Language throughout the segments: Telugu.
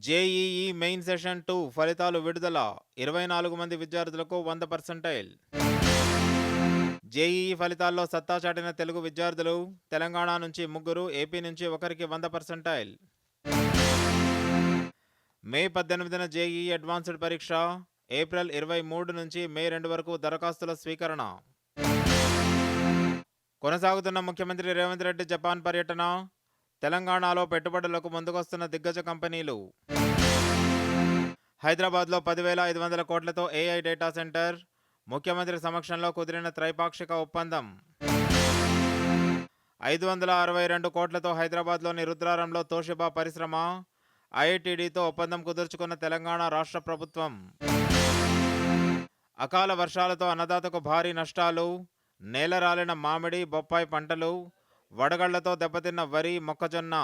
జేఈఈ మెయిన్ సెషన్ 2 ఫలితాలు విడుదల. 24 మంది విద్యార్థులకు 100%. జేఈఈ ఫలితాల్లో సత్తా చాటిన తెలుగు విద్యార్థులు. తెలంగాణ నుంచి 3, ఏపీ నుంచి 1కి 100%. మే 18న జేఈఈ అడ్వాన్స్డ్ పరీక్ష. ఏప్రిల్ 23 నుంచి మే 2 వరకు దరఖాస్తుల స్వీకరణ. కొనసాగుతున్న ముఖ్యమంత్రి రేవంత్ రెడ్డి జపాన్ పర్యటన. తెలంగాణలో పెట్టుబడులకు ముందుకొస్తున్న దిగ్గజ కంపెనీలు. హైదరాబాద్లో 10,500 కోట్లతో ఏఐ డేటా సెంటర్. ముఖ్యమంత్రి సమక్షంలో కుదిరిన త్రైపాక్షిక ఒప్పందం. 562 కోట్లతో హైదరాబాద్లోని రుద్రారంలో తోషిబా పరిశ్రమ. ఐఐటిడితో ఒప్పందం కుదుర్చుకున్న తెలంగాణ రాష్ట్ర ప్రభుత్వం. అకాల వర్షాలతో అన్నదాతకు భారీ నష్టాలు. నేలరాలిన మామిడి, బొప్పాయి పంటలు. వడగళ్లతో దెబ్బతిన్న వరి, మొక్కజొన్న.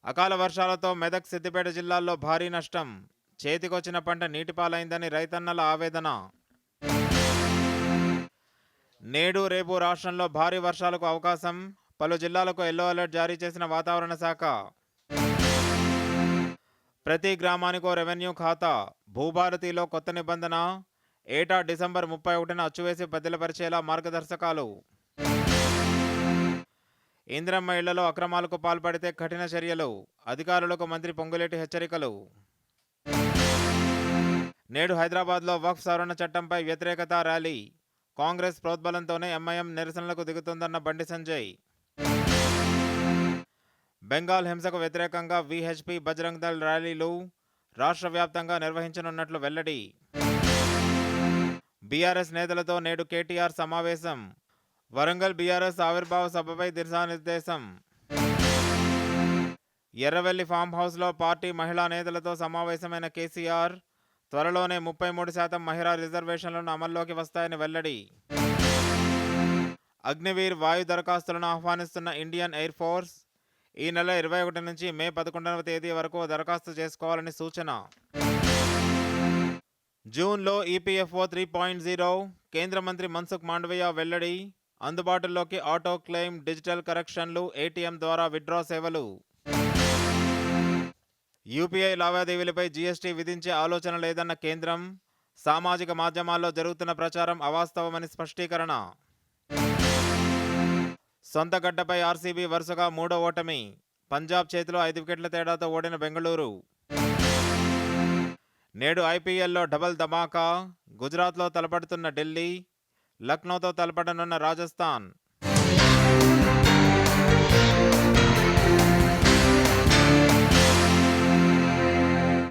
అకాల వర్షాలతో మెదక్, సిద్దిపేట జిల్లాల్లో భారీ నష్టం. చేతికొచ్చిన పంట నీటిపాలైందని రైతన్నల ఆవేదన. నేడు రేపు రాష్ట్రంలో భారీ వర్షాలకు అవకాశం. పలు జిల్లాలకు ఎల్లో అలర్ట్ జారీ చేసిన వాతావరణ శాఖ. ప్రతి గ్రామానికో రెవెన్యూ ఖాతా. భూభారతిలో కొత్త నిబంధన. ఏటా డిసెంబర్ 31న అచ్చువేసి బదిలపరిచేలా మార్గదర్శకాలు. ఇందిరమ్మ ఇళ్లలో అక్రమాలకు పాల్పడితే కఠిన చర్యలు. అధికారులకు మంత్రి పొంగులేటి హెచ్చరికలు. నేడు హైదరాబాద్లో వక్ఫ్ సవరణ చట్టంపై వ్యతిరేకత ర్యాలీ. కాంగ్రెస్ ప్రోద్బలంతోనే ఎంఐఎం నిరసనలకు దిగుతుందన్న బండి సంజయ్. బెంగాల్ హింసకు వ్యతిరేకంగా విహెచ్పి, బజరంగ్ దళ్ ర్యాలీలు రాష్ట్ర వ్యాప్తంగా నిర్వహించనున్నట్లు వెల్లడి. బీఆర్ఎస్ నేతలతో నేడు కేటీఆర్ సమావేశం. వరంగల్ బీఆర్ఎస్ ఆవిర్భావ సభపై దిశానిర్దేశం. ఎర్రవెల్లి ఫామ్ హౌస్లో పార్టీ మహిళా నేతలతో సమావేశమైన కేసీఆర్. త్వరలోనే 33% మహిళా రిజర్వేషన్లను అమల్లోకి వస్తాయని వెల్లడి. అగ్నివీర్ వాయు దరఖాస్తులను ఆహ్వానిస్తున్న ఇండియన్ ఎయిర్ ఫోర్స్. ఈ నెల 21 నుంచి మే 11వ తేదీ వరకు దరఖాస్తు చేసుకోవాలని సూచన. జూన్లో ఈపీఎఫ్ఓ 3.0 కేంద్ర మంత్రి మన్సుఖ్ మాండవీయ వెల్లడి. అందుబాటులోకి ఆటో క్లెయిమ్, డిజిటల్ కరెక్షన్లు, ఏటీఎం ద్వారా విత్డ్రా సేవలు. యూపీఐ లావాదేవీలపై జీఎస్టీ విధించే ఆలోచన లేదన్న కేంద్రం. సామాజిక మాధ్యమాల్లో జరుగుతున్న ప్రచారం అవాస్తవమని స్పష్టీకరణ. సొంత గడ్డపై ఆర్సీబీ వరుసగా 3వ ఓటమి. పంజాబ్ చేతిలో 5 వికెట్ల తేడాతో ఓడిన బెంగళూరు. నేడు ఐపీఎల్లో డబుల్ ధమాకా. గుజరాత్లో తలపడుతున్న ఢిల్లీ. లక్నోతో తలపడనున్న రాజస్థాన్.